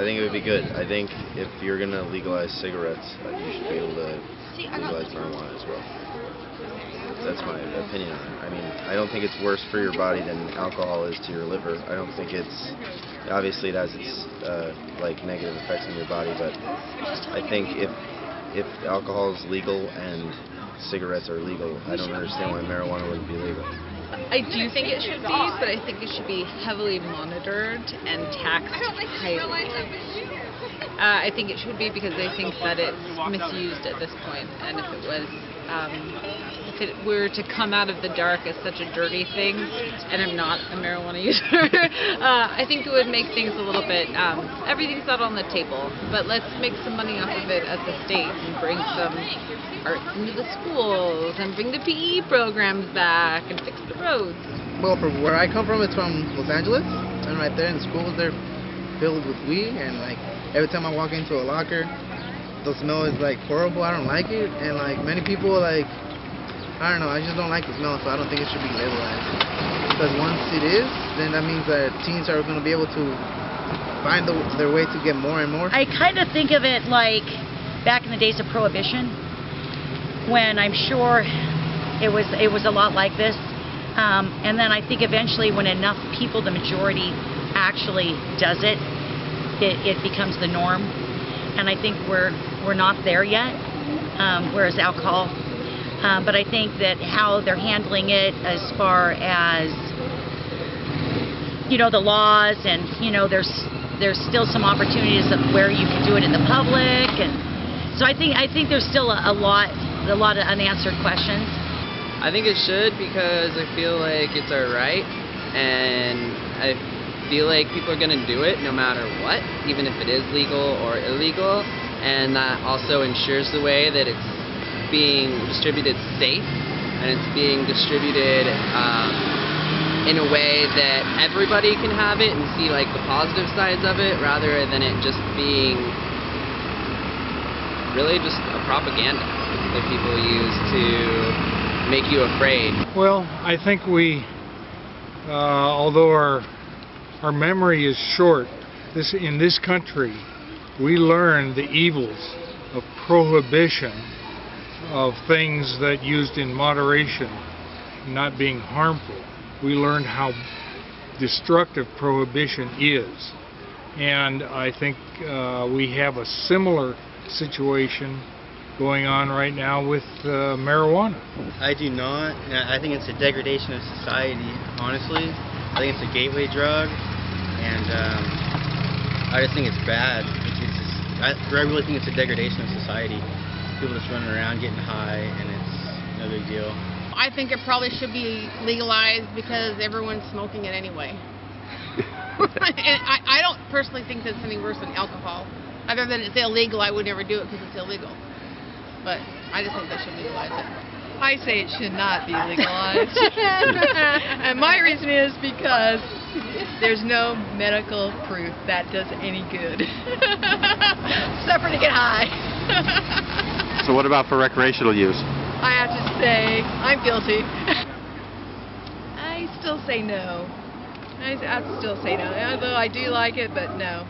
I think it would be good. I think if you're going to legalize cigarettes, you should be able to legalize marijuana as well. That's my opinion on it. I mean, I don't think it's worse for your body than alcohol is to your liver. I don't think it's... Obviously, it has its like negative effects on your body, but I think if alcohol is legal and cigarettes are legal, I don't understand why marijuana wouldn't be legal. I do think it should be, but I think it should be heavily monitored and taxed highly. I think it should be because I think that it's misused at this point, and if it were to come out of the dark as such a dirty thing, and I'm not a marijuana user, I think it would make things a little bit, everything's not on the table, but let's make some money off of it at the state and bring some arts into the schools and bring the PE programs back and fix the roads. Well, from where I come from, it's from Los Angeles, and right there in the schools, they're filled with weed, and like every time I walk into a locker, the smell is like horrible. I don't like it, and like many people, like, I don't know, I just don't like the smell, so I don't think it should be legalized. Because once it is, then that means that teens are going to be able to find their way to get more and more. I kind of think of it like back in the days of Prohibition, when I'm sure it was a lot like this. And then I think eventually when enough people, the majority, actually does it, it becomes the norm. And I think we're not there yet, whereas alcohol. But I think that how they're handling it as far as, you know, the laws, and, you know, there's still some opportunities of where you can do it in the public, and so I think there's still a lot of unanswered questions. I think it should, because I feel like it's our right, and I feel like people are going to do it no matter what, even if it is legal or illegal, and that also ensures the way that it's being distributed safe, and it's being distributed in a way that everybody can have it and see like the positive sides of it, rather than it just being really just a propaganda that people use to make you afraid. Well, I think we, although our memory is short, in this country, we learned the evils of prohibition, of things that used in moderation, not being harmful. We learned how destructive prohibition is, and I think we have a similar situation going on right now with marijuana. I do not. I think it's a degradation of society, honestly. I think it's a gateway drug, and I just think it's bad. I really think it's a degradation of society. People just running around getting high, and it's no big deal. I think it probably should be legalized because everyone's smoking it anyway. And I don't personally think that's any worse than alcohol. Other than it's illegal, I would never do it because it's illegal. But I just think they should legalize it. I say it should not be legalized. And my reason is because there's no medical proof that does any good. Except for to get high. So what about for recreational use? I have to say, I'm guilty. I still say no. I have to still say no. Although I do like it, but no.